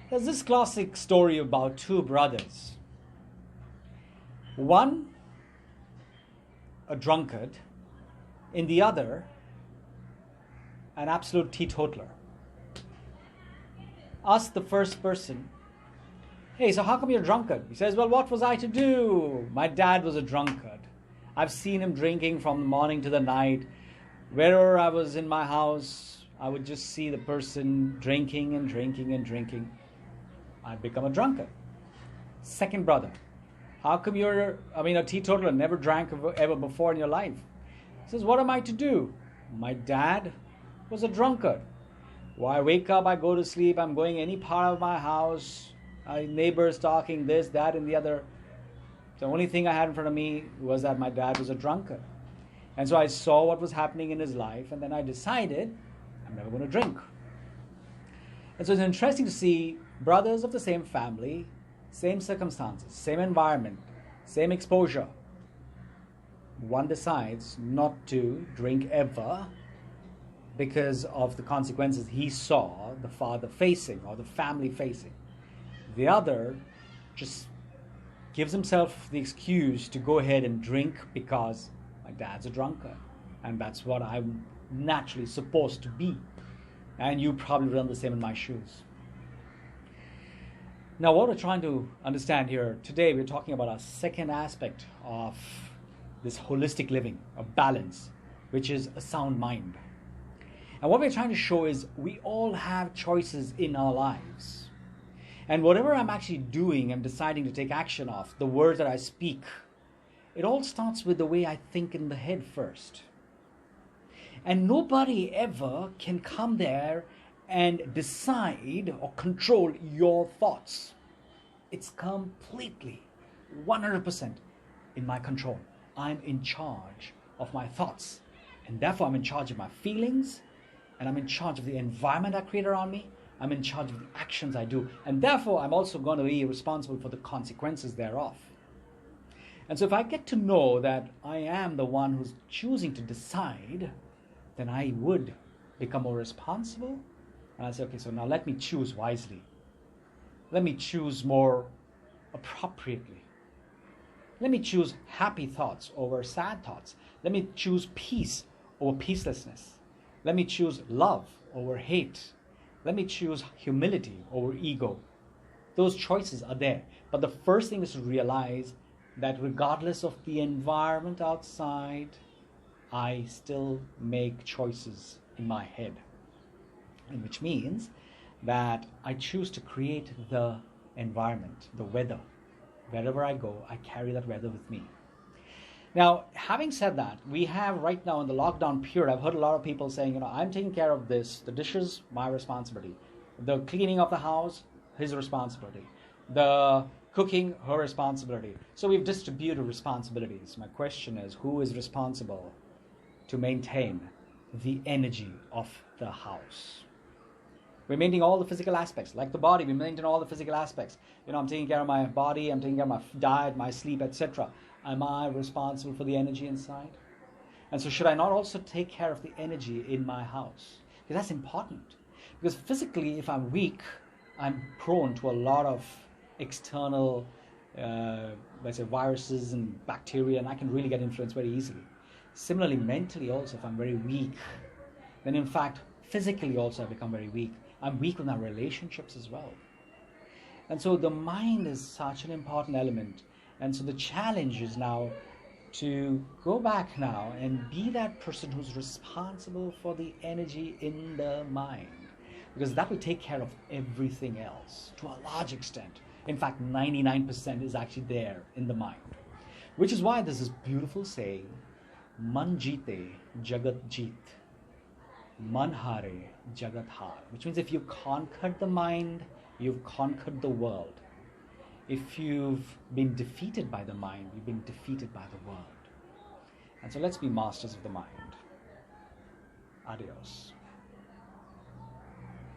There's this classic story about two brothers. One, a drunkard, in the other, an absolute teetotaler. Ask the first person, hey, so how come you're a drunkard? He says, well, what was I to do? My dad was a drunkard. I've seen him drinking from the morning to the night. Wherever I was in my house, I would just see the person drinking and drinking and drinking. I'd become a drunkard. Second brother, how come you're, a teetotaler, never drank ever before in your life? He says, what am I to do? My dad was a drunkard. Well, I wake up, I go to sleep, I'm going any part of my house, neighbors talking this, that, and the other. The only thing I had in front of me was that my dad was a drunkard. And so I saw what was happening in his life, and then I decided I'm never going to drink. And so it's interesting to see brothers of the same family, same circumstances, same environment, same exposure. One decides not to drink ever because of the consequences he saw the father facing or the family facing. The other just gives himself the excuse to go ahead and drink because my dad's a drunkard and that's what I'm naturally supposed to be. And you probably run the same in my shoes. Now, what we're trying to understand here today, we're talking about a second aspect of this holistic living, a balance, which is a sound mind. And what we're trying to show is we all have choices in our lives. And whatever I'm actually doing and deciding to take action of, the words that I speak, it all starts with the way I think in the head first. And nobody ever can come there and decide or control your thoughts. It's completely, 100% in my control. I'm in charge of my thoughts. And therefore I'm in charge of my feelings. And I'm in charge of the environment I create around me. I'm in charge of the actions I do. And therefore, I'm also going to be responsible for the consequences thereof. And so if I get to know that I am the one who's choosing to decide, then I would become more responsible. And I say, okay, so now let me choose wisely. Let me choose more appropriately. Let me choose happy thoughts over sad thoughts. Let me choose peace over peacelessness. Let me choose love over hate. Let me choose humility over ego. Those choices are there. But the first thing is to realize that regardless of the environment outside, I still make choices in my head. And which means that I choose to create the environment, the weather. Wherever I go, I carry that weather with me. Now, having said that, we have right now in the lockdown period, I've heard a lot of people saying, I'm taking care of this. The dishes, my responsibility. The cleaning of the house, his responsibility. The cooking, her responsibility. So we've distributed responsibilities. My question is, who is responsible to maintain the energy of the house? We're maintaining all the physical aspects. Like the body, we maintain all the physical aspects. I'm taking care of my body, I'm taking care of my diet, my sleep, etc. Am I responsible for the energy inside? And so should I not also take care of the energy in my house? Because that's important. Because physically, if I'm weak, I'm prone to a lot of external, let's say, viruses and bacteria, and I can really get influenced very easily. Similarly, mentally also, if I'm very weak, then in fact, physically also I become very weak. I'm weak with my relationships as well. And so the mind is such an important element. And so the challenge is now to go back now and be that person who's responsible for the energy in the mind. Because that will take care of everything else to a large extent. In fact, 99% is actually there in the mind. Which is why there's this beautiful saying, Man jeete, jagat jeet. Man hare, jagat har. Which means if you conquered the mind, you've conquered the world. If you've been defeated by the mind, you've been defeated by the world. And so let's be masters of the mind. Adios.